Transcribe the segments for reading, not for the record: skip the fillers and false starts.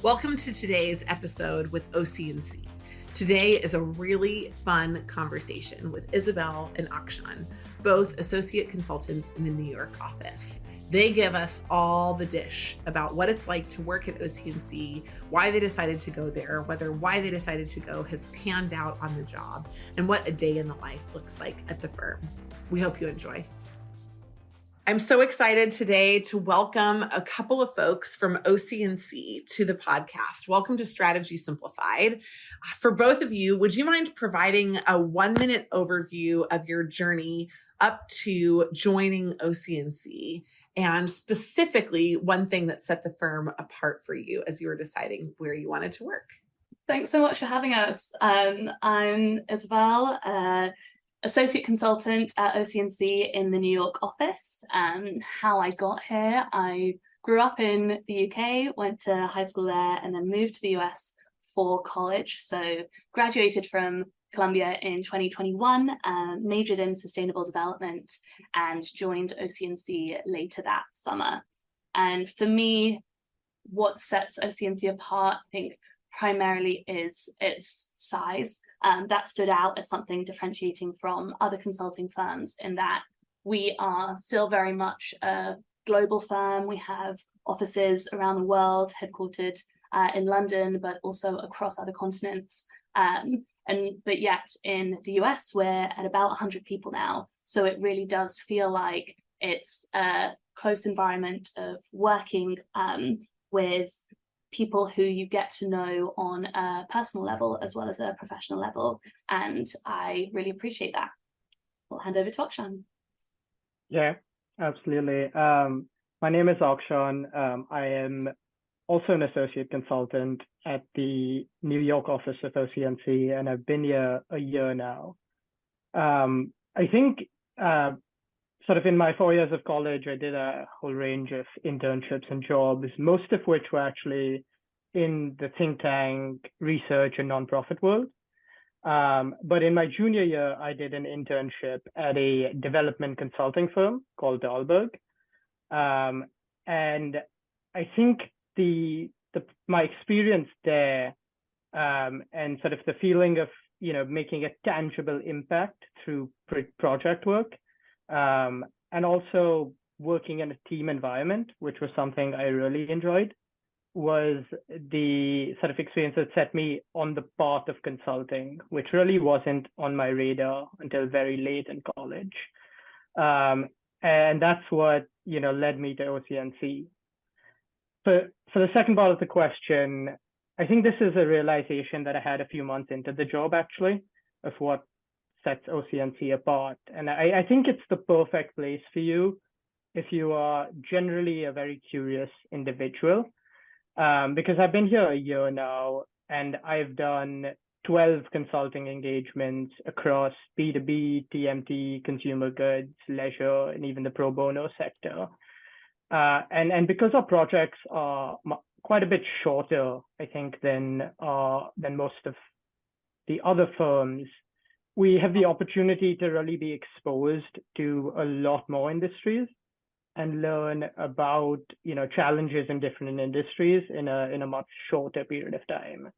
Welcome to today's episode with OC&C. Today is a really fun conversation with Isobel and Akshaan, both associate consultants in the New York office. They give us all the dish about what it's like to work at OC&C, why they decided to go there, whether why they decided to go has panned out on the job, and what a day in the life looks like at the firm. We hope you enjoy. I'm so excited today to welcome a couple of folks from OC&C to the podcast. Welcome to Strategy Simplified. For both of you, would you mind providing a 1-minute overview of your journey up to joining OC&C, and specifically one thing that set the firm apart for you as you were deciding where you wanted to work? Thanks so much for having us. I'm Isobel, associate consultant at OC&C in the New York office. How I got here, I grew up in the UK, went to high school there, and then moved to the US for college. So graduated from Columbia in 2021, majored in sustainable development, and joined OC&C later that summer. And for me, what sets OC&C apart, I think, primarily is its size. That stood out as something differentiating from other consulting firms in that we are still very much a global firm. We have offices around the world, headquartered in London, but also across other continents. But yet in the US, we're at about 100 people now. So it really does feel like it's a close environment of working with people who you get to know on a personal level as well as a professional level. And I really appreciate that. I'll hand over to Akshaan. Yeah, absolutely. My name is Akshaan. I am also an associate consultant at the New York office of OC&C, and I've been here a year now. I think sort of in my 4 years of college, I did a whole range of internships and jobs, most of which were actually in the think tank, research, and nonprofit world. But in my junior year, I did an internship at a development consulting firm called Dahlberg. And I think my experience there and sort of the feeling of making a tangible impact through project work, and also working in a team environment, which was something I really enjoyed, was the sort of experience that set me on the path of consulting, which really wasn't on my radar until very late in college. And that's what led me to OC&C. For the second part of the question, I think this is a realization that I had a few months into the job, actually, of what sets OC&C apart. And I think it's the perfect place for you if you are generally a very curious individual. Because I've been here a year now, and I've done 12 consulting engagements across B2B, TMT, consumer goods, leisure, and even the pro bono sector. And because our projects are quite a bit shorter, I think, than most of the other firms, we have the opportunity to really be exposed to a lot more industries and learn about challenges in different industries in a much shorter period of time.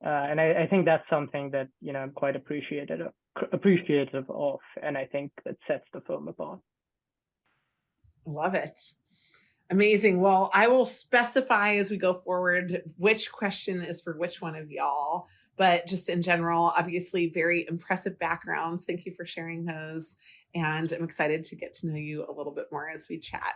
And I think that's something that I'm quite appreciative of, and I think that sets the firm apart. Love it. Amazing. Well, I will specify as we go forward which question is for which one of y'all, but just in general, obviously very impressive backgrounds. Thank you for sharing those. And I'm excited to get to know you a little bit more as we chat.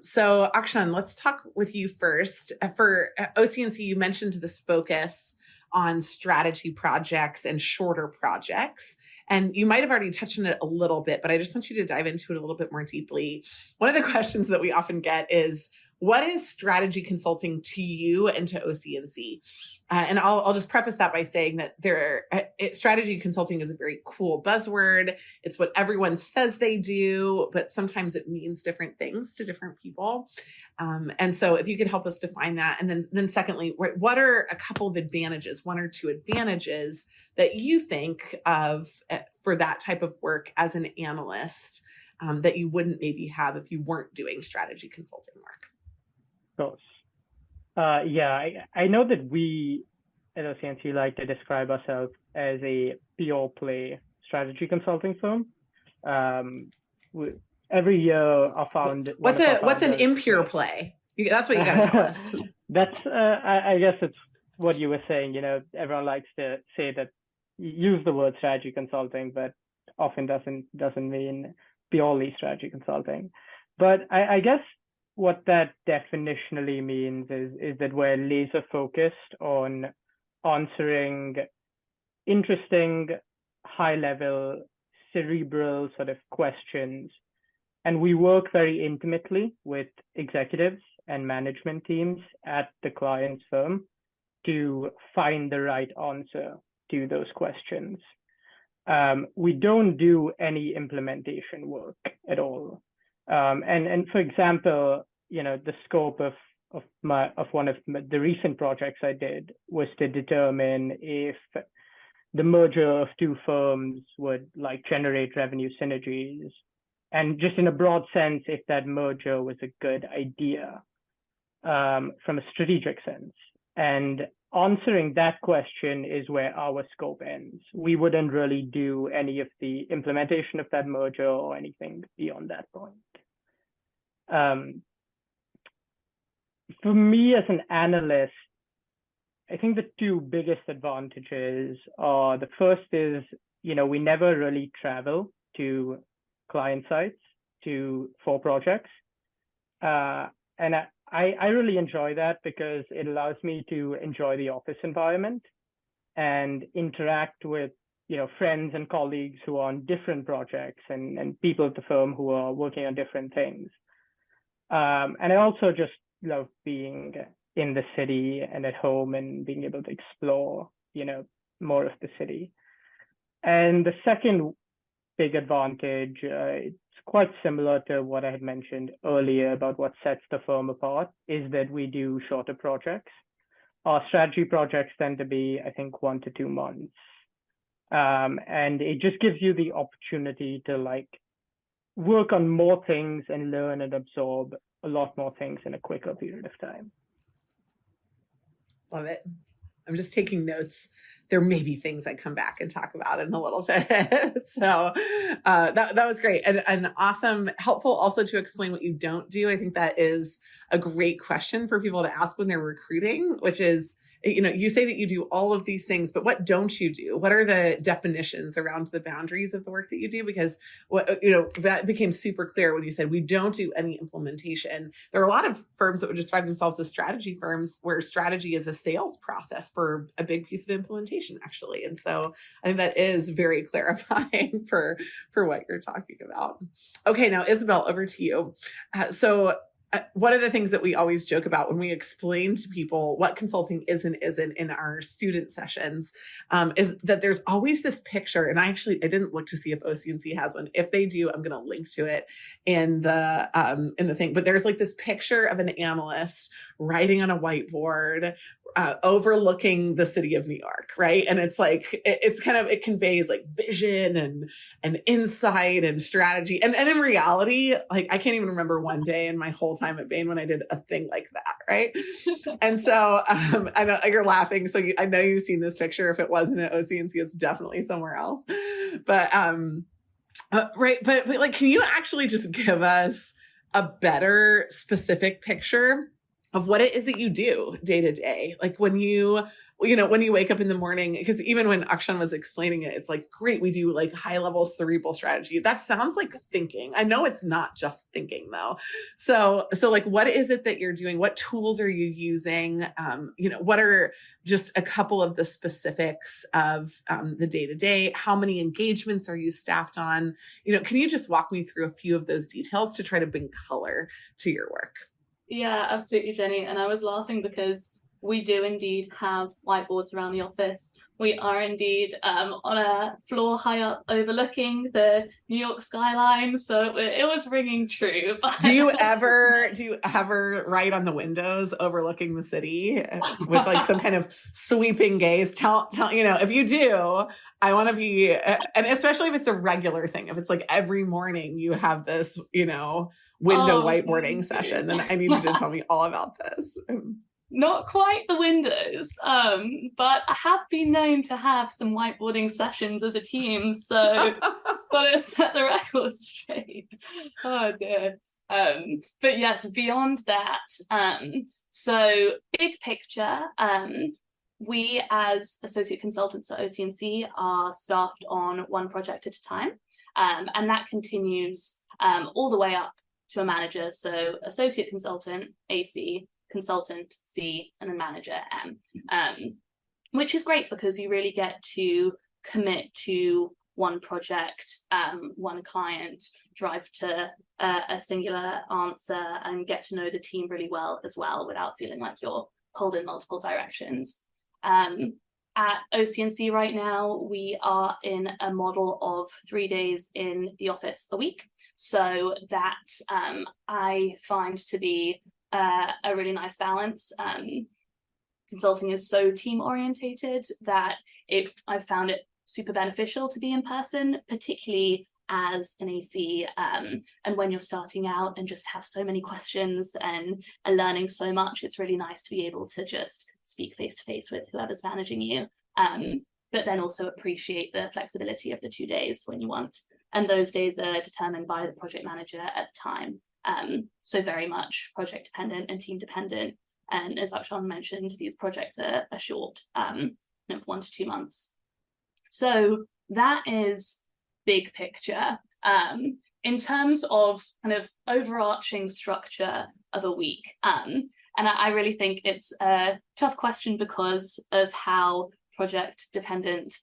So Akshaan, let's talk with you first. For OC&C, you mentioned this focus on strategy projects and shorter projects. And you might have already touched on it a little bit, but I just want you to dive into it a little bit more deeply. One of the questions that we often get is, what is strategy consulting to you and to OC&C? And I'll just preface that by saying that strategy consulting is a very cool buzzword. It's what everyone says they do, but sometimes it means different things to different people. And so if you could help us define that. And then secondly, what are a couple of advantages, 1 or 2 advantages that you think of for that type of work as an analyst that you wouldn't maybe have if you weren't doing strategy consulting work? Of course. I know that we at OC&C like to describe ourselves as a pure play strategy consulting firm. Every year, What's an impure play? That's what you got to tell us. That's I guess it's what you were saying. Everyone likes to say that, use the word strategy consulting, but often doesn't mean purely strategy consulting. But I guess what that definitionally means is that we're laser focused on answering interesting, high level, cerebral sort of questions. And we work very intimately with executives and management teams at the client's firm to find the right answer to those questions. We don't do any implementation work at all. And for example, the scope of one of the recent projects I did was to determine if the merger of two firms would generate revenue synergies, and just in a broad sense, if that merger was a good idea from a strategic sense. And answering that question is where our scope ends. We wouldn't really do any of the implementation of that merger or anything beyond that point. For me as an analyst, I think the two biggest advantages are, the first is, we never really travel to client sites for projects. And I really enjoy that because it allows me to enjoy the office environment and interact with friends and colleagues who are on different projects and people at the firm who are working on different things. And I also just love being in the city and at home and being able to explore, more of the city. And the second big advantage, it's quite similar to what I had mentioned earlier about what sets the firm apart, is that we do shorter projects. Our strategy projects tend to be, I think, 1 to 2 months. And it just gives you the opportunity to work on more things and learn and absorb a lot more things in a quicker period of time. Love it. I'm just taking notes. There may be things I come back and talk about in a little bit. So that was great and awesome, helpful also to explain what you don't do. I think that is a great question for people to ask when they're recruiting, which is, you say that you do all of these things, but what don't you do? What are the definitions around the boundaries of the work that you do? Because that became super clear when you said we don't do any implementation. There are a lot of firms that would describe themselves as strategy firms where strategy is a sales process for a big piece of implementation, actually. And so I think that is very clarifying for what you're talking about. Okay, now Isobel, over to you. One of the things that we always joke about when we explain to people what consulting is and isn't in our student sessions is that there's always this picture, and I didn't look to see if OC&C has one. If they do, I'm going to link to it in the thing. But there's this picture of an analyst writing on a whiteboard overlooking the city of New York, right? And it conveys vision and insight and strategy. And in reality, I can't even remember one day in my whole time at Bain when I did a thing like that, right? And so I know you're laughing. So I know you've seen this picture. If it wasn't at OC&C, it's definitely somewhere else. But right. But can you actually just give us a better specific picture of what it is that you do day to day? When you wake up in the morning, because even when Akshaan was explaining it, it's great, we do high level cerebral strategy. That sounds like thinking. I know it's not just thinking though. So what is it that you're doing? What tools are you using? What are just a couple of the specifics of the day to day? How many engagements are you staffed on? Can you just walk me through a few of those details to try to bring color to your work? Yeah, absolutely, Jenny. And I was laughing because we do indeed have whiteboards around the office. We are indeed on a floor high up overlooking the New York skyline. So it was ringing true. Do you ever write on the windows overlooking the city with some kind of sweeping gaze? Tell if you do, I want to be, and especially if it's a regular thing, if it's every morning you have this, window whiteboarding session, then I need you to tell me all about this. Not quite the windows, but I have been known to have some whiteboarding sessions as a team, so gotta set the record straight. Oh dear. But yes, beyond that, so big picture, we as associate consultants at OC&C are staffed on one project at a time, and that continues all the way up to a manager. So associate consultant, AC, consultant, C, and then manager, M, which is great because you really get to commit to one project, one client, drive to a singular answer, and get to know the team really well as well without feeling like you're pulled in multiple directions. At OC&C right now, we are in a model of 3 days in the office a week. So that I find to be a really nice balance. Consulting is so team orientated that I've found it super beneficial to be in person, particularly as an AC, and when you're starting out and just have so many questions and are learning so much, it's really nice to be able to just speak face to face with whoever's managing you, but then also appreciate the flexibility of the 2 days when you want. And those days are determined by the project manager at the time. So very much project dependent and team dependent. And as Akshaan mentioned, these projects are short, of 1 to 2 months. So that is big picture. In terms of kind of overarching structure of a week, and I really think it's a tough question because of how project dependent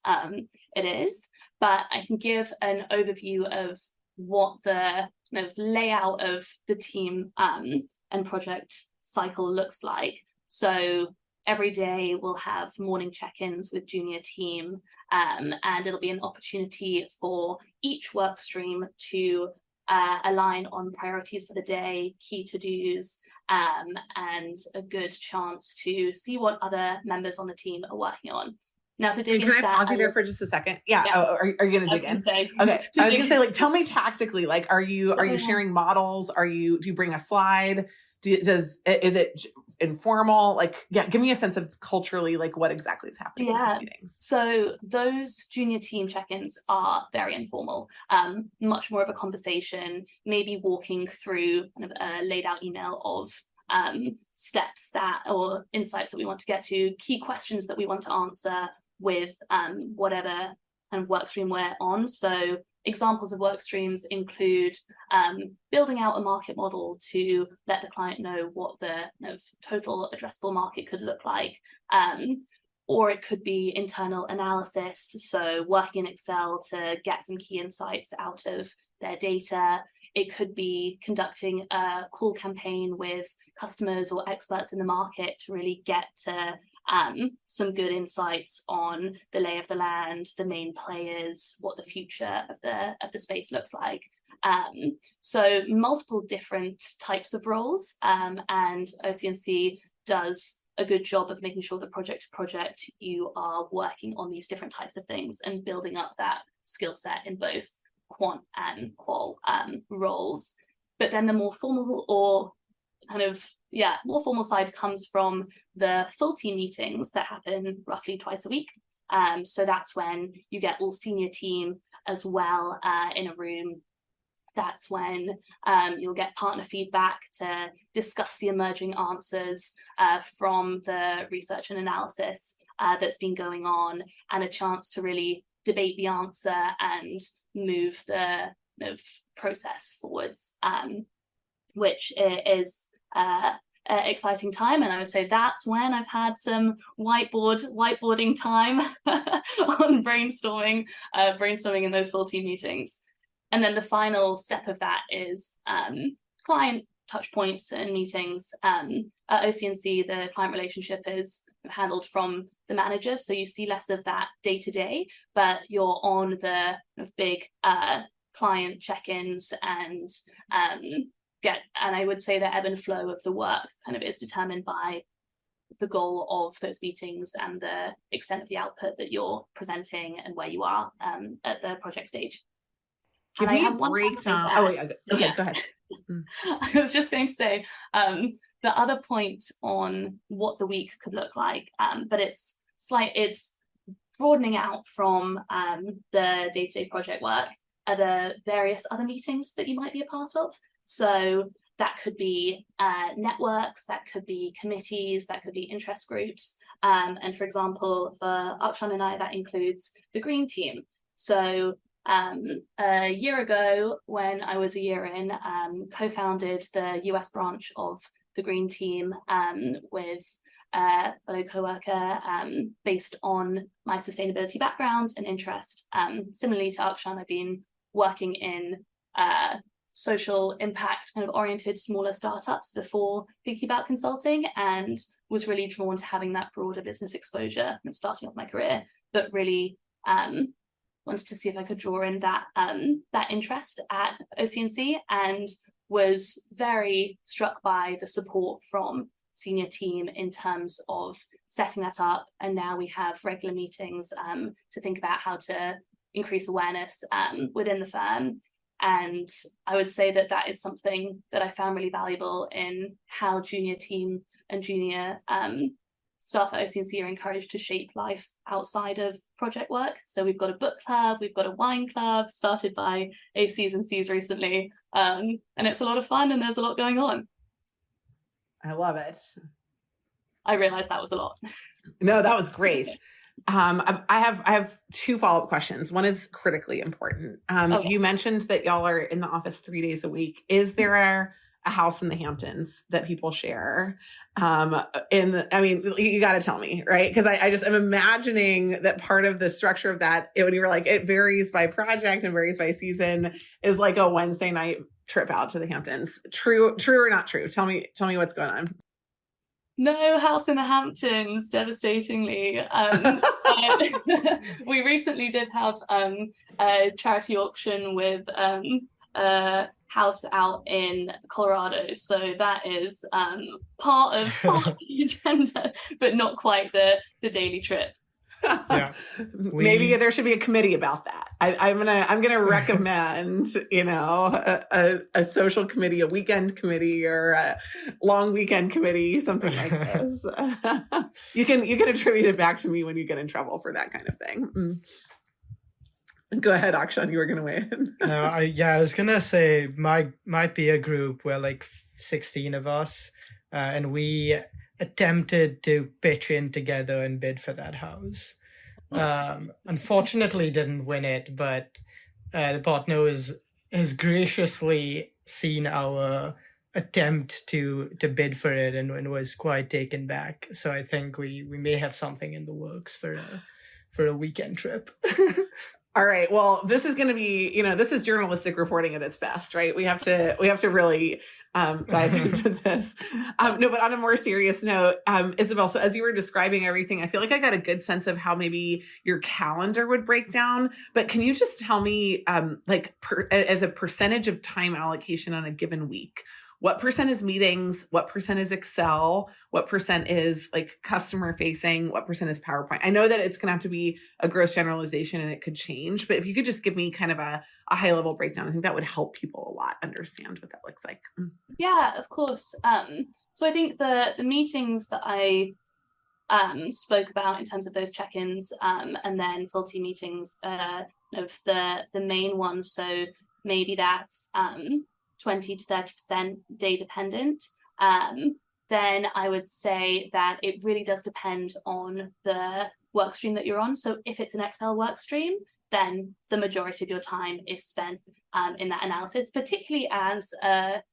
it is, but I can give an overview of what the kind of layout of the team and project cycle looks like. So every day we'll have morning check-ins with junior team, and it'll be an opportunity for each work stream to align on priorities for the day, key to-dos, and a good chance to see what other members on the team are working on. Now to dig into that, can I pause you there for just a second? Yeah. Oh, are you going to dig in? Okay. I was going to say, like, tell me tactically, like, are you sharing models? Do you bring a slide? Is it informal? Like, yeah, give me a sense of culturally, like, what exactly is happening in these meetings. So those junior team check-ins are very informal, much more of a conversation, maybe walking through kind of a laid out email of steps or insights that we want to get to, key questions that we want to answer with whatever kind of work stream we're on. So examples of work streams include building out a market model to let the client know what the total addressable market could look like. Or it could be internal analysis, so working in Excel to get some key insights out of their data. It could be conducting a call campaign with customers or experts in the market to really get to some good insights on the lay of the land, the main players, what the future of the space looks like. So multiple different types of roles, and OC&C does a good job of making sure that project to project you are working on these different types of things and building up that skill set in both quant and qual roles. But then the more formal or more formal side comes from the full team meetings that happen roughly twice a week. So that's when you get all senior team as well in a room. That's when you'll get partner feedback to discuss the emerging answers from the research and analysis that's been going on, and a chance to really debate the answer and move the process forwards, which is exciting time. And I would say that's when I've had some whiteboarding time on brainstorming in those full team meetings. And then the final step of that is client touch points and meetings. At OC&C, the client relationship is handled from the manager, so you see less of that day to day, but you're on the big client check-ins and I would say the ebb and flow of the work kind of is determined by the goal of those meetings and the extent of the output that you're presenting and where you are at the project stage. Give me a breakdown. Go ahead. I was just going to say, the other point on what the week could look like, but it's broadening out from the day-to-day project work. Are there various other meetings that you might be a part of? So that could be networks, that could be committees, that could be interest groups. And for example, for Akshaan and I, that includes the Green Team. So a year ago, when I was a year in, co-founded the US branch of the Green Team with a fellow co-worker based on my sustainability background and interest. Similarly to Akshaan, I've been working in social impact kind of oriented smaller startups before thinking about consulting, and was really drawn to having that broader business exposure from starting off my career, but really wanted to see if I could draw in that interest at OC&C, and was very struck by the support from senior team in terms of setting that up. And now we have regular meetings to think about how to increase awareness within the firm. And I would say that that is something that I found really valuable in how junior team and junior staff at OC&C are encouraged to shape life outside of project work. So we've got a book club, we've got a wine club started by ACs and Cs recently. And it's a lot of fun and there's a lot going on. I love it. I realized that was a lot. No, that was great. I have two follow-up questions. One is critically important. Okay. You mentioned that y'all are in the office 3 days a week. Is there a house in the Hamptons that people share? You got to tell me, right? Because I'm imagining that part of the structure of that, when you were like, it varies by project and varies by season, is like a Wednesday night trip out to the Hamptons. True or not true? Tell me what's going on. No house in the Hamptons, devastatingly. We recently did have a charity auction with a house out in Colorado, so that is part of the agenda, but not quite the daily trip. Yeah, maybe there should be a committee about that. I'm gonna recommend a social committee, a weekend committee, or a long weekend committee, something like this. You can attribute it back to me when you get in trouble for that kind of thing. Go ahead, Akshaan, you were gonna weigh in. No, I was gonna say might be a group where like 16 of us, and we attempted to pitch in together and bid for that house. Unfortunately didn't win it, but the partner has graciously seen our attempt to bid for it and was quite taken back. So I think we may have something in the works for a weekend trip. All right. Well, this is going to be, this is journalistic reporting at its best, right? We have to really dive into this. No, but on a more serious note, Isobel, so as you were describing everything, I feel like I got a good sense of how maybe your calendar would break down. But can you just tell me, as a percentage of time allocation on a given week, what percent is meetings? What percent is Excel? What percent is like customer facing? What percent is PowerPoint? I know that it's going to have to be a gross generalization and it could change, but if you could just give me kind of a high level breakdown, I think that would help people a lot understand what that looks like. Yeah, of course. So I think the meetings that I spoke about in terms of those check-ins, and then full team meetings of the main ones. So maybe that's 20 to 30% day dependent. Then I would say that it really does depend on the work stream that you're on. So if it's an Excel work stream, then the majority of your time is spent in that analysis, particularly as a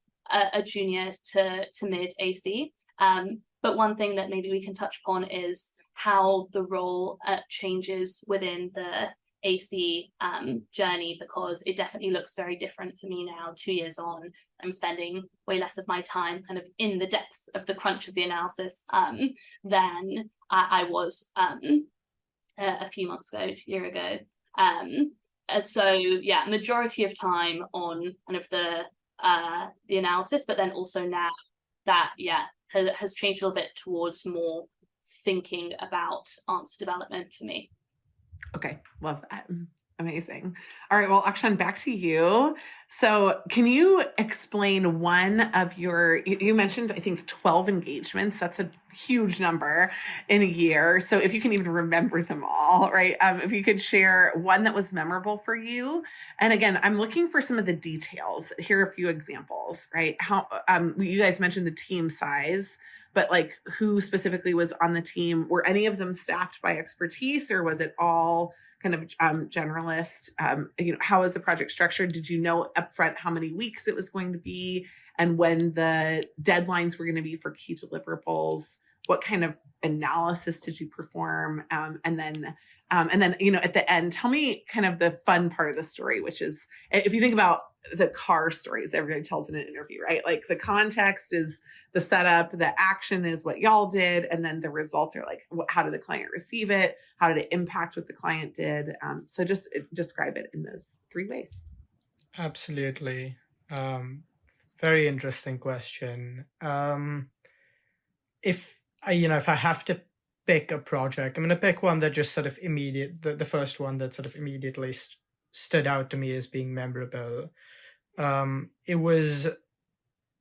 junior to mid AC. But one thing that maybe we can touch upon is how the role changes within the AC journey, because it definitely looks very different for me now. 2 years on, I'm spending way less of my time kind of in the depths of the crunch of the analysis than I was a few months ago, a year ago. So yeah, majority of time on kind of the analysis, but then also now that has changed a little bit towards more thinking about answer development for me. Okay, love that. Amazing. All right. Well, Akshaan, back to you. So can you explain one of you mentioned, I think, 12 engagements. That's a huge number in a year. So if you can even remember them all, right? If you could share one that was memorable for you. And again, I'm looking for some of the details. Here are a few examples, right? How you guys mentioned the team size, but like who specifically was on the team? Were any of them staffed by expertise, or was it all kind of generalist? How was the project structured? Did you know upfront how many weeks it was going to be and when the deadlines were going to be for key deliverables? What kind of analysis did you perform? And then, at the end, tell me kind of the fun part of the story, which is, if you think about the car stories everybody tells in an interview, right? Like the context is the setup, the action is what y'all did, and then the results are like, how did the client receive it? How did it impact what the client did? So just describe it in those 3 ways. Absolutely. Very interesting question. If I have to pick a project, I'm going to pick one that just sort of the first one that sort of immediately stood out to me as being memorable. It was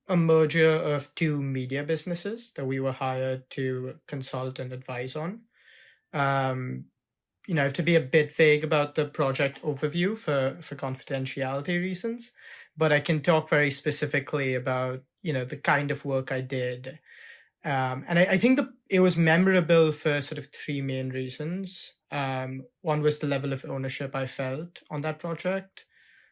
a merger of 2 media businesses that we were hired to consult and advise on. I have to be a bit vague about the project overview for confidentiality reasons, but I can talk very specifically about, the kind of work I did. And I think it was memorable for sort of 3 main reasons. One was the level of ownership I felt on that project.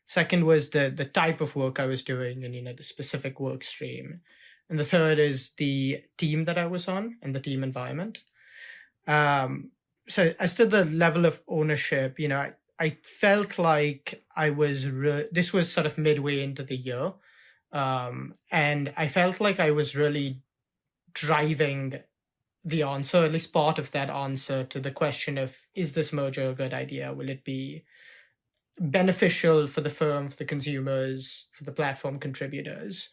Second was the type of work I was doing and, the specific work stream. And the third is the team that I was on and the team environment. So as to the level of ownership, I felt like I was, this was sort of midway into the year. And I felt like I was really driving the answer, at least part of that answer, to the question of, is this merger a good idea? Will it be beneficial for the firm, for the consumers, for the platform contributors?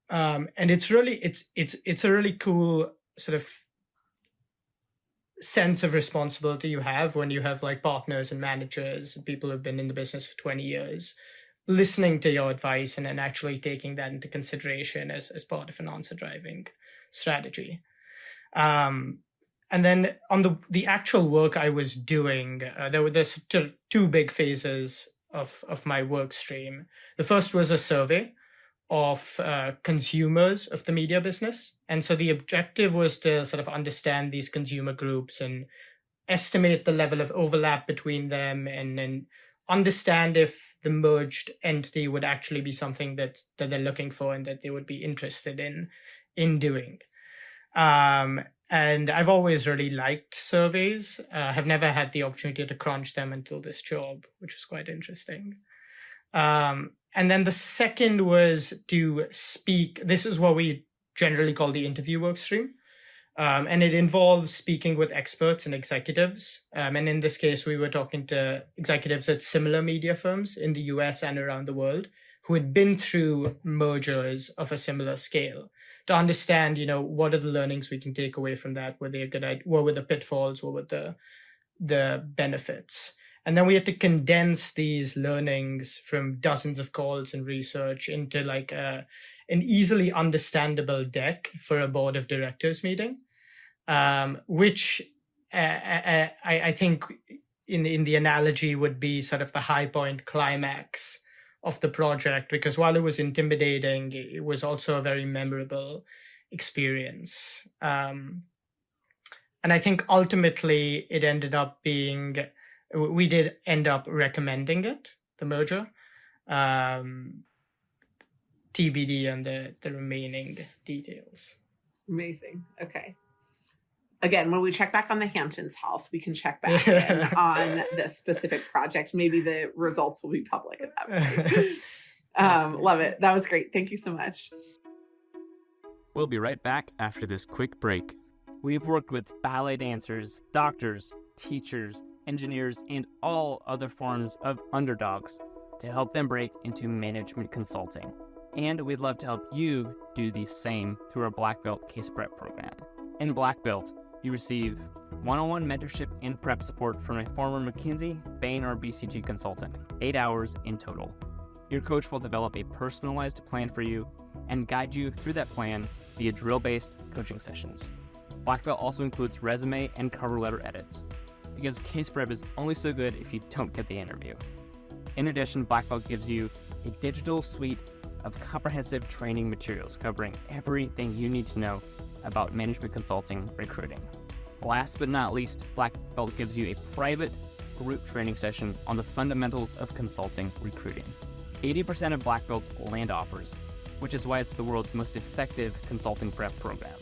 And it's a really cool sort of sense of responsibility you have when you have like partners and managers and people who've been in the business for 20 years listening to your advice and then actually taking that into consideration as part of an answer driving strategy. And then on the actual work I was doing, there were 2 big phases of my work stream. The first was a survey of consumers of the media business. And so the objective was to sort of understand these consumer groups and estimate the level of overlap between them and then understand if the merged entity would actually be something that they're looking for and that they would be interested in doing. And I've always really liked surveys. Have never had the opportunity to crunch them until this job, which was quite interesting. And then the second was to speak. This is what we generally call the interview work stream. And it involves speaking with experts and executives. And in this case, we were talking to executives at similar media firms in the US and around the world who had been through mergers of a similar scale to understand, what are the learnings we can take away from that? Were they a good idea? What were the pitfalls? What were the benefits? And then we had to condense these learnings from dozens of calls and research into like an easily understandable deck for a board of directors meeting, which I think in the analogy would be sort of the high point climax of the project, because while it was intimidating, it was also a very memorable experience. And I think ultimately it ended up being, we did end up recommending it, the merger. TBD on the remaining details. Amazing. Okay. Again, when we check back on the Hamptons house, we can check back in on this specific project. Maybe the results will be public at that point. Love it. That was great. Thank you so much. We'll be right back after this quick break. We've worked with ballet dancers, doctors, teachers, engineers, and all other forms of underdogs to help them break into management consulting. And we'd love to help you do the same through our Black Belt Case Prep program. In Black Belt, you receive one-on-one mentorship and prep support from a former McKinsey, Bain, or BCG consultant, 8 hours in total. Your coach will develop a personalized plan for you and guide you through that plan via drill-based coaching sessions. Black Belt also includes resume and cover letter edits, because case prep is only so good if you don't get the interview. In addition, Black Belt gives you a digital suite of comprehensive training materials covering everything you need to know about management consulting recruiting. Last but not least, Black Belt gives you a private group training session on the fundamentals of consulting recruiting. 80% of Black Belts land offers, which is why it's the world's most effective consulting prep program.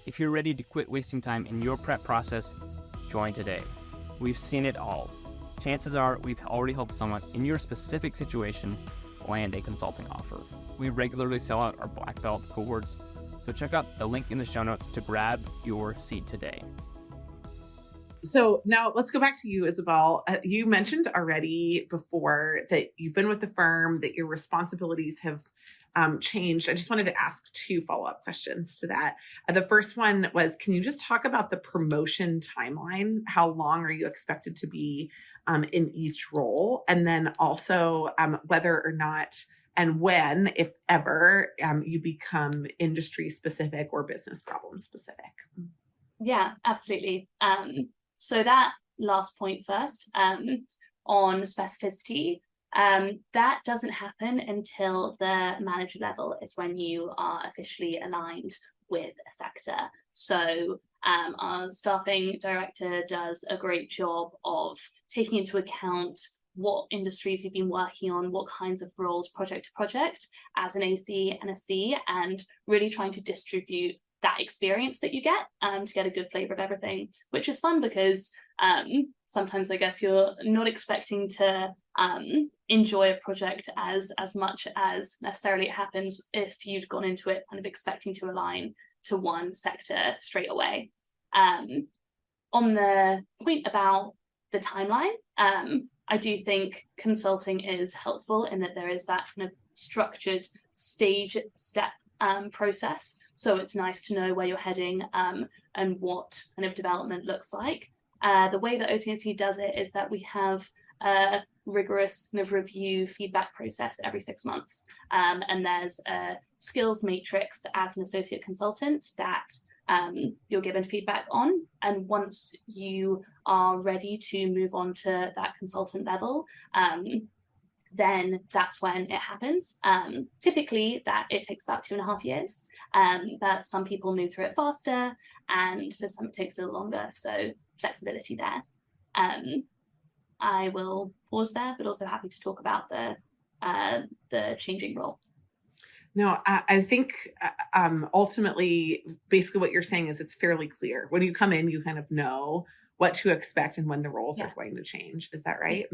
If you're ready to quit wasting time in your prep process, join today. We've seen it all. Chances are we've already helped someone in your specific situation land a consulting offer. We regularly sell out our Black Belt cohorts, so check out the link in the show notes to grab your seat today. So now let's go back to you, Isobel. You mentioned already before that you've been with the firm, that your responsibilities have changed. I just wanted to ask 2 follow-up questions to that. The first one was, can you just talk about the promotion timeline? How long are you expected to be in each role? And then also whether or not and when, if ever, you become industry specific or business problem specific. Yeah, absolutely. So that last point first, on specificity, that doesn't happen until the manager level is when you are officially aligned with a sector. So our staffing director does a great job of taking into account what industries you've been working on, what kinds of roles, project to project, as an AC and a C, and really trying to distribute that experience that you get to get a good flavor of everything, which is fun because sometimes I guess you're not expecting to enjoy a project as much as necessarily it happens if you've gone into it kind of expecting to align to one sector straight away. On the point about the timeline, I do think consulting is helpful in that there is that kind of structured step process. So it's nice to know where you're heading and what kind of development looks like. The way that OC&C does it is that we have a rigorous kind of review feedback process every 6 months. And there's a skills matrix as an associate consultant that you're given feedback on. And once you are ready to move on to that consultant level, then that's when it happens. Typically that it takes about 2.5 years, but some people move through it faster and for some it takes a little longer. So flexibility there. I will pause there, but also happy to talk about the changing role. No, I think ultimately, basically what you're saying is it's fairly clear. When you come in, you kind of know what to expect and when the roles are going to change. Is that right?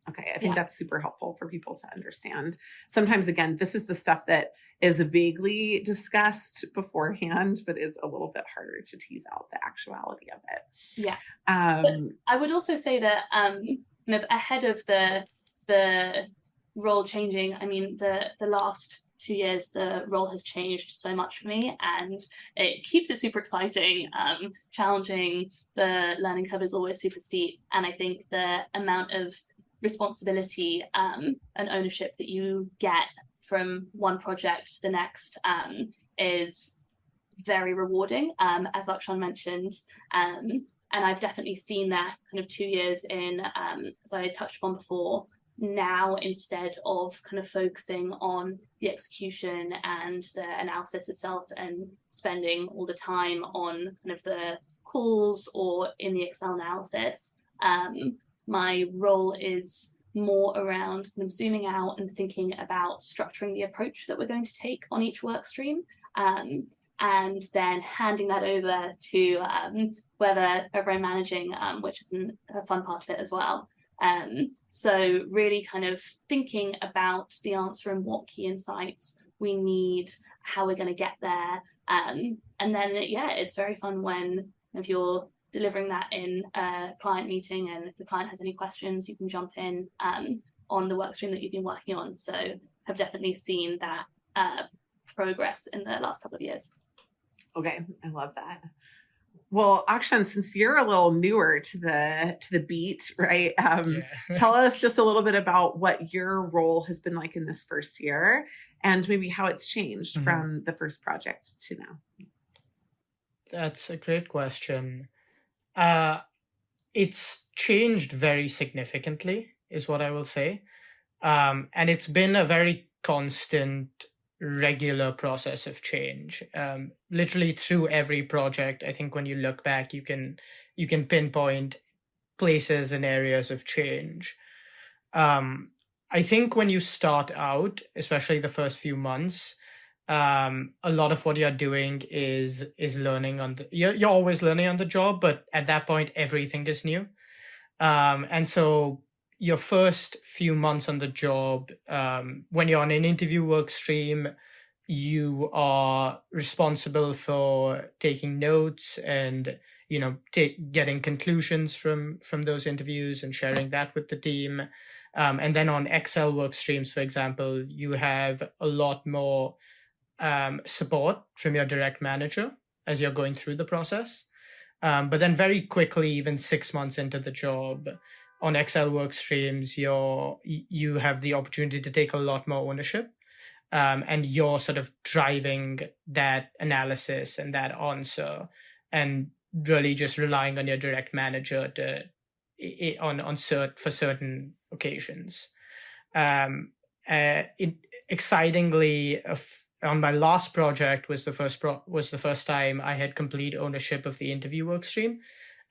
Okay, I think that's super helpful for people to understand. Sometimes, again, this is the stuff that is vaguely discussed beforehand, but is a little bit harder to tease out the actuality of it. Yeah. But I would also say that kind of ahead of the role changing, I mean, the last 2 years, the role has changed so much for me and it keeps it super exciting, challenging. The learning curve is always super steep. And I think the amount of responsibility and ownership that you get from one project to the next is very rewarding, as Akshaan mentioned. And I've definitely seen that kind of 2 years in, as I touched upon before, now instead of kind of focusing on the execution and the analysis itself and spending all the time on kind of the calls or in the Excel analysis, my role is more around kind of zooming out and thinking about structuring the approach that we're going to take on each work stream, and then handing that over to whoever I'm managing, which is a fun part of it as well. So really kind of thinking about the answer and what key insights we need, how we're going to get there. And then, it's very fun when if you're delivering that in a client meeting and if the client has any questions, you can jump in on the work stream that you've been working on. So I've definitely seen that progress in the last couple of years. Okay, I love that. Well, Akshaan, since you're a little newer to the beat, right? Yeah. Tell us just a little bit about what your role has been like in this first year, and maybe how it's changed from the first project to now. That's a great question. It's changed very significantly, is what I will say. And it's been a very constant, regular process of change. Literally through every project, I think when you look back, you can pinpoint places and areas of change. I think when you start out, especially the first few months, a lot of what you're doing is learning on the, you're always learning on the job, but at that point everything is new. And so your first few months on the job, when you're on an interview work stream, you are responsible for taking notes and getting conclusions from those interviews and sharing that with the team. And then on Excel work streams, for example, you have a lot more support from your direct manager as you're going through the process. But then very quickly, even 6 months into the job, on Excel work streams, you have the opportunity to take a lot more ownership. And you're sort of driving that analysis and that answer, and really just relying on your direct manager for certain occasions. Excitingly, on my last project was the first time I had complete ownership of the interview work stream.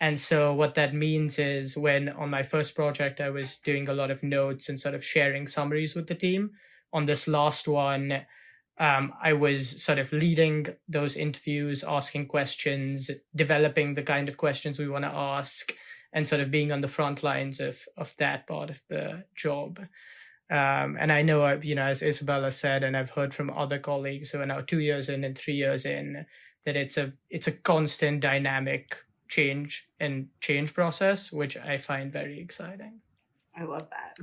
And so what that means is, when on my first project I was doing a lot of notes and sort of sharing summaries with the team, on this last one, I was sort of leading those interviews, asking questions, developing the kind of questions we want to ask, and sort of being on the front lines of that part of the job. And I know, as Isabella said, and I've heard from other colleagues who are now 2 years in and 3 years in, that it's a constant dynamic change process, which I find very exciting. I love that.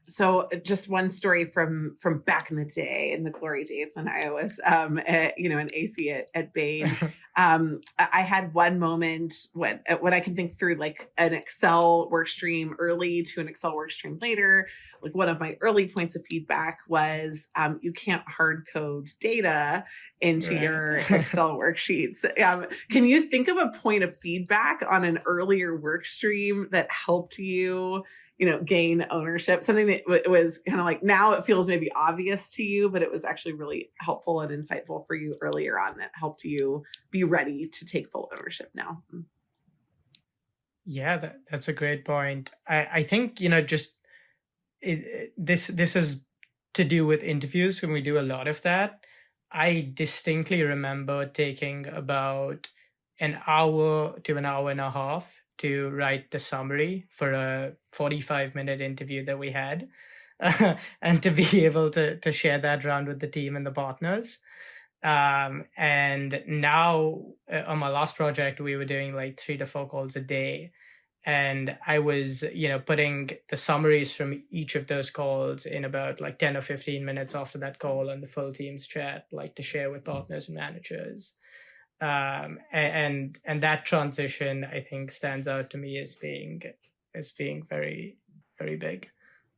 So just one story from back in the day, in the glory days when I was, an AC at Bain. I had one moment when I can think through, like an Excel work stream early to an Excel work stream later. Like, one of my early points of feedback was, you can't hard code data into your Excel worksheets. Can you think of a point of feedback on an earlier work stream that helped you gain ownership, something that was kind of like, now it feels maybe obvious to you, but it was actually really helpful and insightful for you earlier on, that helped you be ready to take full ownership now? Yeah, that's a great point. I think, this is to do with interviews, when we do a lot of that. I distinctly remember taking about an hour to an hour and a half to write the summary for a 45-minute interview that we had, and to be able to share that around with the team and the partners. And now on my last project, we were doing like 3 to 4 calls a day. And I was, putting the summaries from each of those calls in about like 10 or 15 minutes after that call on the full Teams chat, like to share with partners and managers. And that transition, I think, stands out to me as being very, very big.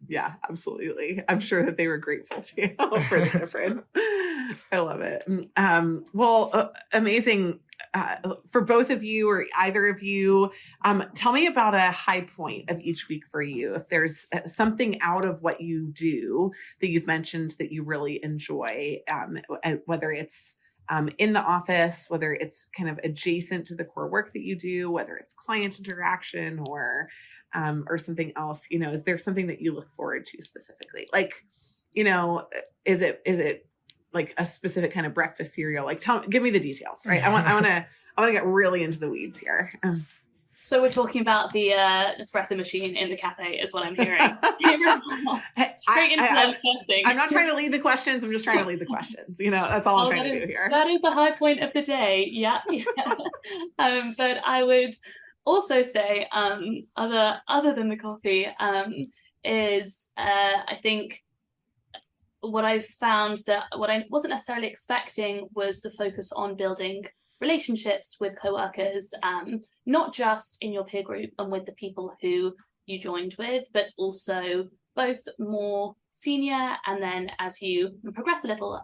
Yeah, absolutely. I'm sure that they were grateful to you for the difference. I love it. Amazing. For both of you, or either of you, tell me about a high point of each week for you. If there's something out of what you do that you've mentioned that you really enjoy, whether it's in the office, whether it's kind of adjacent to the core work that you do, whether it's client interaction or something else, is there something that you look forward to specifically? Like, is it like a specific kind of breakfast cereal? Like, give me the details, right? I want to get really into the weeds here. So we're talking about the espresso machine in the cafe, is what I'm hearing. Straight into the first thing. I'm not trying to lead the questions. I'm just trying to lead the questions. That's all I'm trying to do here. That is the high point of the day. Yeah. But I would also say, other than the coffee, is I think what I've found, that what I wasn't necessarily expecting was the focus on building relationships with coworkers, not just in your peer group and with the people who you joined with, but also both more senior and then as you progress a little,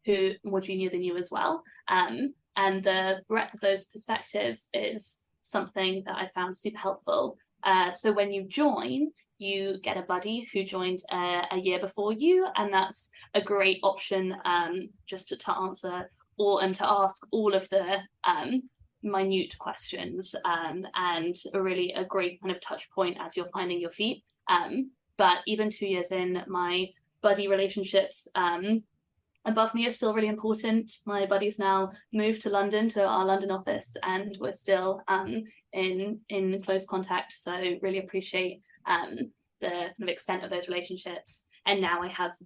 who more junior than you as well. And the breadth of those perspectives is something that I found super helpful. So when you join, you get a buddy who joined a year before you, and that's a great option just to answer and to ask all of the minute questions, and really a great kind of touch point as you're finding your feet. But even 2 years in, my buddy relationships above me are still really important. My buddies now moved to London, to our London office, and we're still in close contact. So really appreciate the kind of extent of those relationships. And now I have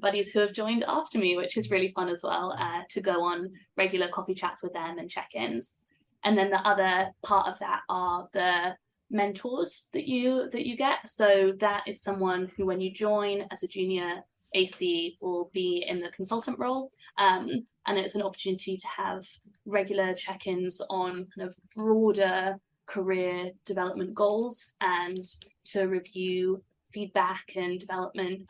buddies who have joined after me, which is really fun as well, to go on regular coffee chats with them and check-ins. And then the other part of that are the mentors that you get. So that is someone who, when you join as a junior AC, will be in the consultant role, and it's an opportunity to have regular check-ins on kind of broader career development goals and to review feedback and development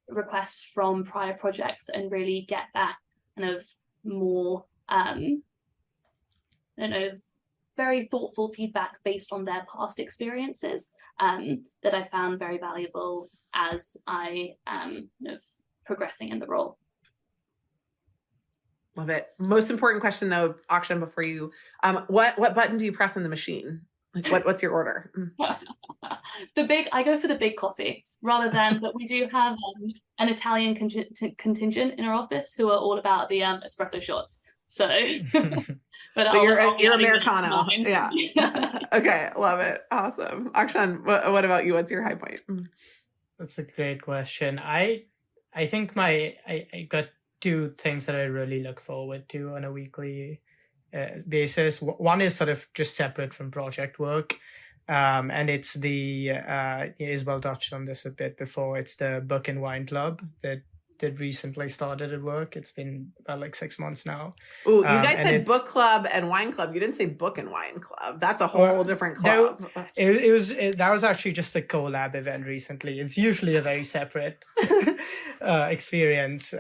requests from prior projects and really get that kind of more very thoughtful feedback based on their past experiences, that I found very valuable as I am kind of progressing in the role. Love it. Most important question though, Akshaan, before you, what button do you press in the machine? Like what's your order? I go for the big coffee rather than, but we do have an Italian contingent in our office who are all about the espresso shots. So, but you're Americano. Yeah. Okay. Love it. Awesome. Akshaan, what about you? What's your high point? That's a great question. I think I got two things that I really look forward to on a weekly basis. One is sort of just separate from project work, and it's the Isobel touched on this a bit before. It's the book and wine club that recently started at work. It's been about like 6 months now. Ooh, you guys said book club and wine club. You didn't say book and wine club. That's a whole different club. That was actually just a collab event recently. It's usually a very separate experience.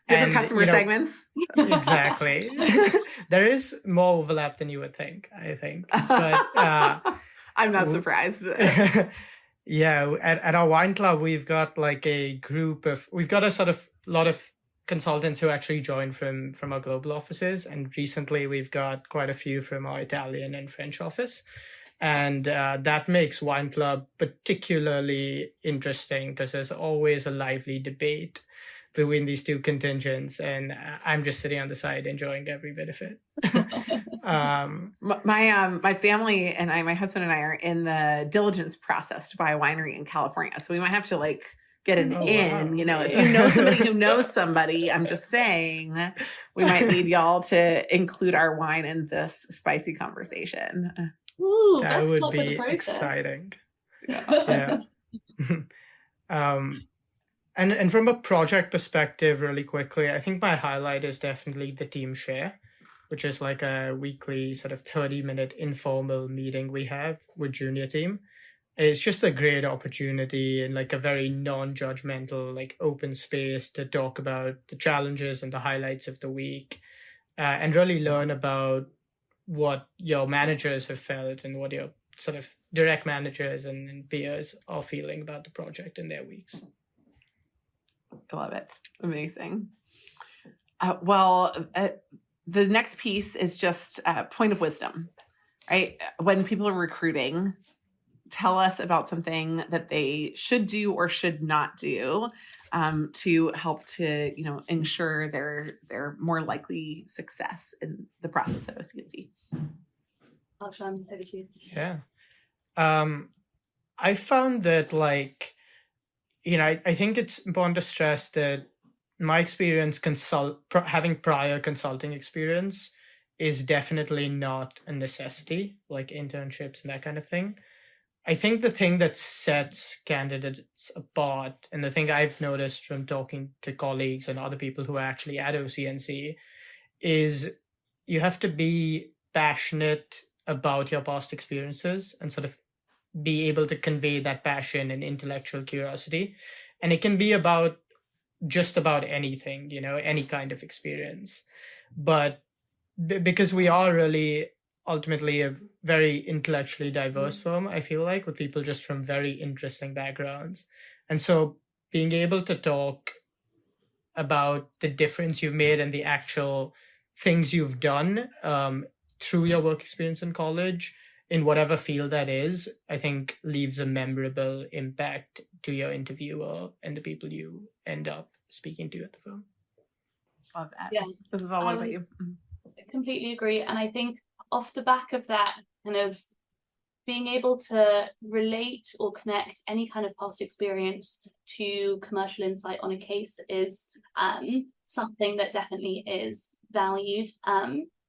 Different customer segments. Exactly. There is more overlap than you would think, I think. But I'm not surprised. Yeah, at our wine club, we've got like we've got a sort of lot of consultants who actually joined from our global offices. And recently we've got quite a few from our Italian and French office. And that makes wine club particularly interesting because there's always a lively debate between these two contingents, and I'm just sitting on the side enjoying every bit of it. My family and my husband and I are in the diligence process to buy a winery in California, so we might have to get an in. Wow. You know, if you know somebody who knows somebody, I'm just saying we might need y'all to include our wine in this spicy conversation. Ooh, that would be exciting. Yeah. And from a project perspective, really quickly, I think my highlight is definitely the team share, which is like a weekly sort of 30-minute informal meeting we have with junior team. It's just a great opportunity and like a very non-judgmental, like open space to talk about the challenges and the highlights of the week, and really learn about what your managers have felt and what your sort of direct managers and peers are feeling about the project in their weeks. I love it. Amazing. The next piece is just a point of wisdom, right? When people are recruiting, tell us about something that they should do or should not do to help to, ensure their more likely success in the process at OC&C. Akshaan, over to you. Yeah. I found that I think it's important to stress that my experience having prior consulting experience is definitely not a necessity, like internships and that kind of thing. I think the thing that sets candidates apart, and the thing I've noticed from talking to colleagues and other people who are actually at OC&C, is you have to be passionate about your past experiences and sort of be able to convey that passion and intellectual curiosity. And it can be about just about anything, any kind of experience. But because we are really ultimately a very intellectually diverse firm, I feel like, with people just from very interesting backgrounds. And so being able to talk about the difference you've made and the actual things you've done through your work experience in college, in whatever field that is, I think leaves a memorable impact to your interviewer and the people you end up speaking to at the firm. Love that. Yeah. Isobel, what about you? I completely agree. And I think off the back of that, kind of being able to relate or connect any kind of past experience to commercial insight on a case is something that definitely is valued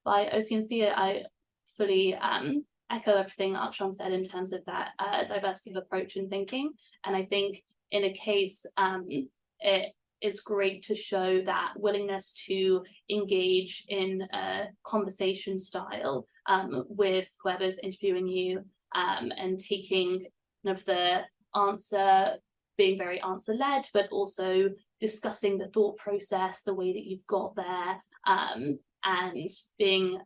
by OC&C. I fully echo everything Akshaan said in terms of that diversity of approach and thinking. And I think in a case, it is great to show that willingness to engage in a conversation style with whoever's interviewing you, and taking kind of the answer, being very answer-led, but also discussing the thought process, the way that you've got there, and being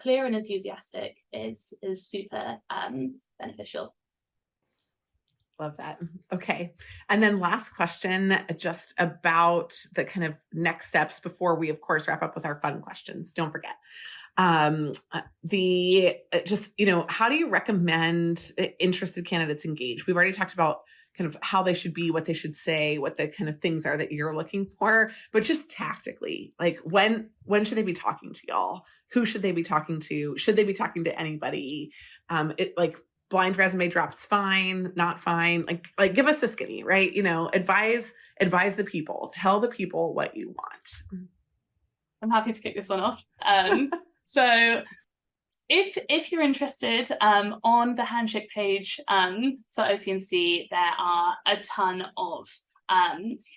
clear and enthusiastic is super beneficial. Love that. Okay. And then last question, just about the kind of next steps before we, of course, wrap up with our fun questions. Don't forget. How do you recommend interested candidates engage? We've already talked about kind of how they should be, what they should say, what the kind of things are that you're looking for, but just tactically, like when should they be talking to y'all? Who should they be talking to? Should they be talking to anybody? Blind resume drops, fine, not fine. Like give us the skinny, right? Advise the people, tell the people what you want. I'm happy to kick this one off. So if you're interested, on the handshake page for OC&C, there are a ton of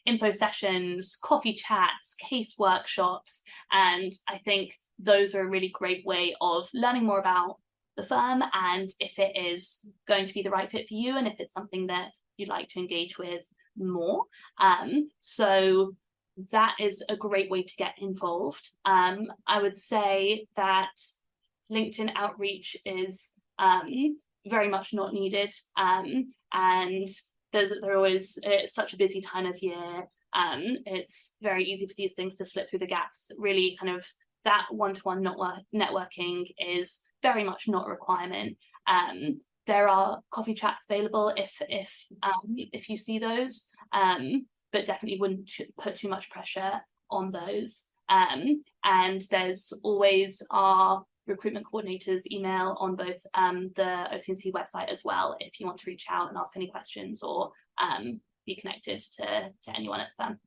info sessions, coffee chats, case workshops, and I think those are a really great way of learning more about the firm and if it is going to be the right fit for you and if it's something that you'd like to engage with more. So that is a great way to get involved. I would say that LinkedIn outreach is very much not needed, and it's such a busy time of year. It's very easy for these things to slip through the gaps. Really, kind of that one-to-one networking is very much not a requirement. There are coffee chats available if you see those, but definitely wouldn't put too much pressure on those. And there's always our recruitment coordinators email on both the OC&C website as well if you want to reach out and ask any questions or be connected to anyone at the firm.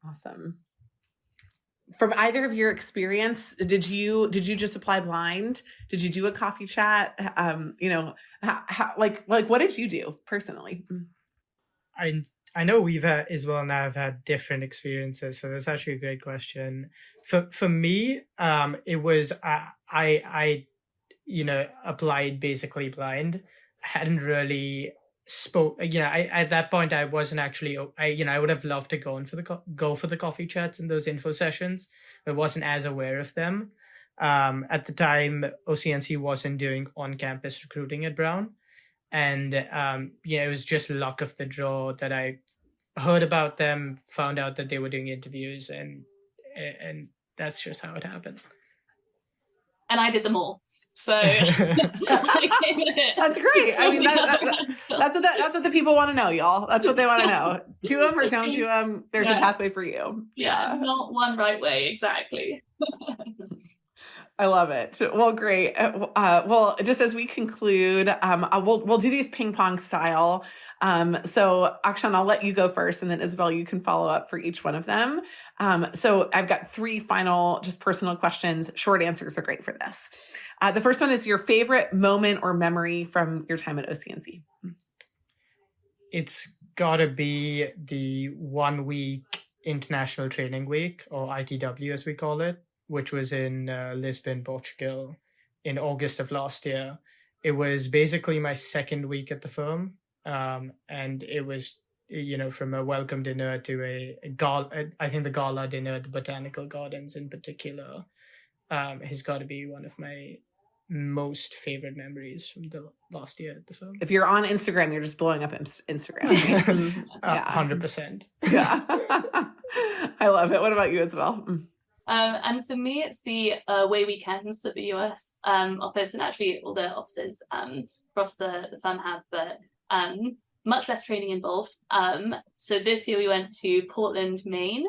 Awesome. From either of your experience, did you just apply blind? Did you do a coffee chat? What did you do personally? I know we've had, Isobel and I have had different experiences, so that's actually a great question. For me, it was I applied basically blind. I hadn't really at that point I wasn't actually I would have loved to go for the coffee chats and those info sessions, but wasn't as aware of them. At the time, OC&C wasn't doing on-campus recruiting at Brown, and it was just luck of the draw that I heard about them, found out that they were doing interviews, and that's just how it happened. And I did them all. So that's great. I mean, that's what the people want to know, y'all. That's what they want to know. Do them or don't do them. There's a pathway for you. Yeah, not one right way, exactly. I love it. Well, great. Well, just as we conclude, we'll do these ping pong style. So Akshaan, I'll let you go first, and then Isobel, you can follow up for each one of them. So I've got 3 final, just personal questions. Short answers are great for this. The first one is your favorite moment or memory from your time at OC&C. It's gotta be the 1 week International Training Week, or ITW as we call it, which was in Lisbon, Portugal in August of last year. It was basically my second week at the firm. And it was, from a welcome dinner to a gala. I think the gala dinner at the Botanical Gardens in particular has got to be one of my most favorite memories from the last year at the firm. If you're on Instagram, you're just blowing up Instagram. Right? 100%. Yeah. I love it. What about you, Isobel? And for me, it's the away weekends that the US office, and actually all the offices across the firm have, but much less training involved. So this year we went to Portland, Maine.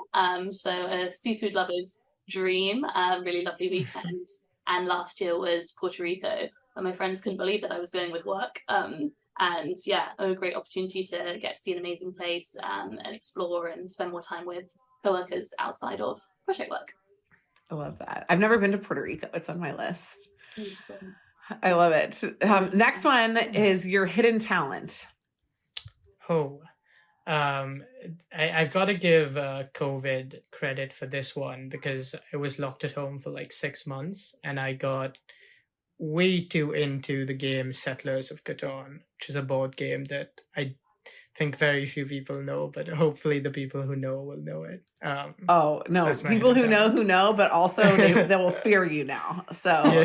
So a seafood lover's dream, really lovely weekend. And last year was Puerto Rico, and my friends couldn't believe that I was going with work. And yeah, a great opportunity to get to see an amazing place and explore and spend more time with coworkers outside of project work. I love that. I've never been to Puerto Rico. It's on my list. I love it. Next one is your hidden talent. I've got to give COVID credit for this one, because I was locked at home for like 6 months and I got way too into the game Settlers of Catan, which is a board game that I think very few people know, but hopefully the people who know will know it. Oh no, so people who know, but also they will fear you now. So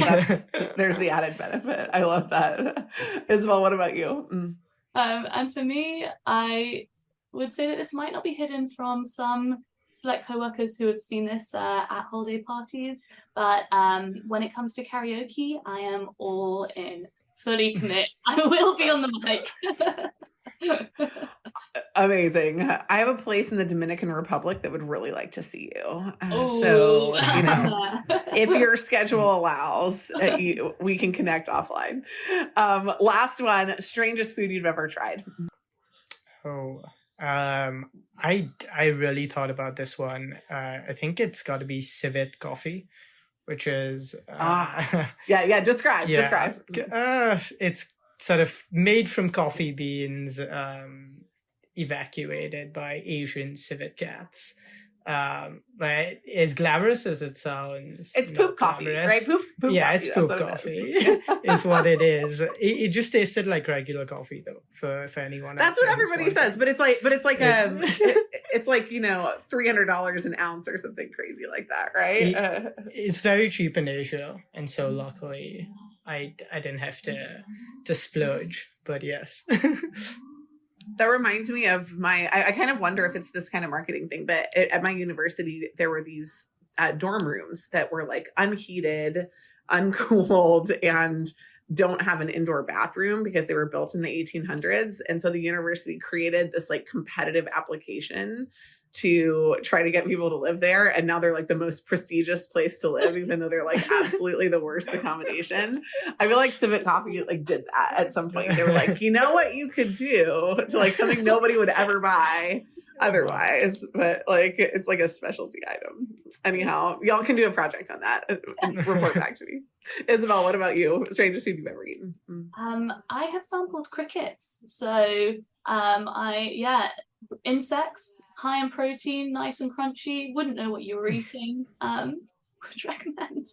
there's the added benefit. I love that. Isobel, what about you? And for me, I would say that this might not be hidden from some select co-workers who have seen this at holiday parties, but when it comes to karaoke, I am all in, fully commit. I will be on the mic. Amazing. I have a place in the Dominican Republic that would really like to see you. Oh. So, if your schedule allows, we can connect offline. Last one, strangest food you've ever tried. I really thought about this one. I think it's got to be civet coffee, which is describe. It's sort of made from coffee beans, evacuated by Asian civet cats. But as glamorous as it sounds, it's poop coffee, right? Poop yeah, coffee, it's poop coffee. Is what it is. It just tasted like regular coffee, though. For anyone, that's what everybody says. But it's like it's like $300 an ounce or something crazy like that, right? It's very cheap in Asia, and so luckily I didn't have to splurge. But yes. That reminds me of I kind of wonder if it's this kind of marketing thing, but at my university, there were these dorm rooms that were like unheated, uncooled, and don't have an indoor bathroom because they were built in the 1800s. And so the university created this like competitive application to try to get people to live there. And now they're like the most prestigious place to live, even though they're like absolutely the worst accommodation. I feel like Civet Coffee like did that at some point. They were like, you know what you could do to like something nobody would ever buy otherwise, but like it's like a specialty item. Anyhow, y'all can do a project on that and report back to me. Isobel, what about you? Strangest food you've ever eaten? I have sampled crickets. So insects, high in protein, nice and crunchy. Wouldn't know what you were eating. Would recommend.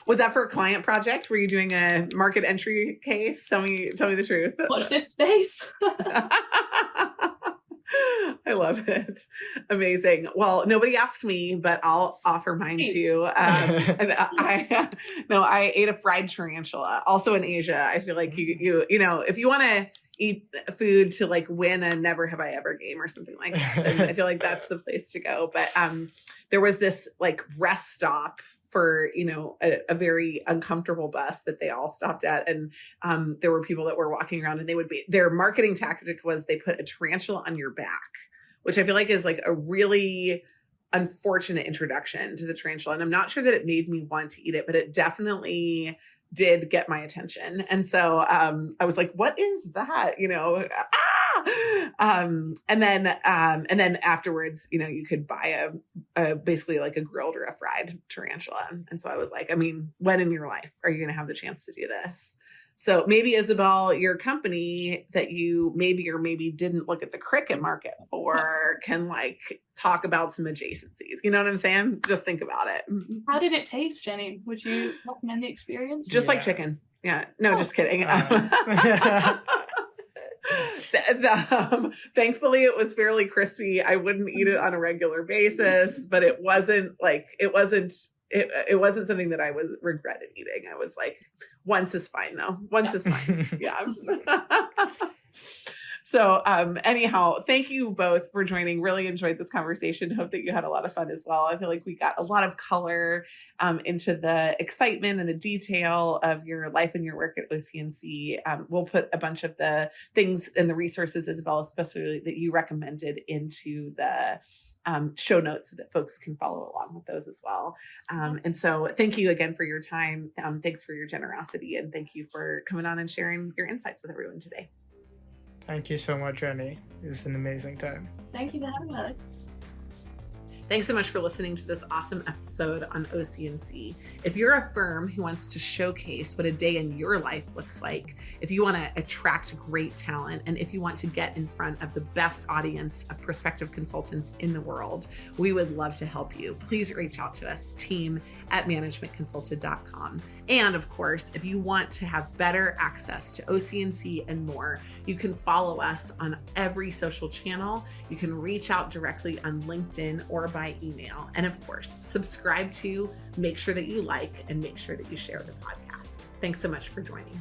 Was that for a client project? Were you doing a market entry case? Tell me the truth. Watch this space. I love it. Amazing. Well, nobody asked me, but I'll offer mine too. I ate a fried tarantula, also in Asia. I feel like you if you want to eat food to like win a never have I ever game or something like that, then I feel like that's the place to go. But there was this like rest stop for a very uncomfortable bus that they all stopped at, and there were people that were walking around, and their marketing tactic was they put a tarantula on your back, which I feel like is like a really unfortunate introduction to the tarantula. And I'm not sure that it made me want to eat it, but it definitely did get my attention. And so I was like, what is that? And then afterwards, you could buy a basically like a grilled or a fried tarantula. And so I was like, when in your life are you going to have the chance to do this? So maybe, Isobel, your company that you maybe or maybe didn't look at the cricket market for can like talk about some adjacencies. You know what I'm saying? Just think about it. How did it taste, Jenny? Would you recommend the experience? Just like Yeah. chicken. Yeah. No, just kidding. Thankfully, it was fairly crispy. I wouldn't eat it on a regular basis, but it wasn't something that I was regretted eating. I was like, once is fine though. Once is fine. Yeah. So anyhow, thank you both for joining. Really enjoyed this conversation. Hope that you had a lot of fun as well. I feel like we got a lot of color into the excitement and the detail of your life and your work at OC&C. We'll put a bunch of the things and the resources, Isobel, especially that you recommended, into the show notes so that folks can follow along with those as well. And so thank you again for your time. Thanks for your generosity, and thank you for coming on and sharing your insights with everyone today. Thank you so much, Jenny. It's an amazing time. Thank you for having us. Thanks so much for listening to this awesome episode on OC&C. If you're a firm who wants to showcase what a day in your life looks like, if you want to attract great talent, and if you want to get in front of the best audience of prospective consultants in the world, we would love to help you. Please reach out to us, team@managementconsulted.com. And of course, if you want to have better access to OC&C and more, you can follow us on every social channel. You can reach out directly on LinkedIn or by email. And of course, subscribe to, make sure that you like, and make sure that you share the podcast. Thanks so much for joining.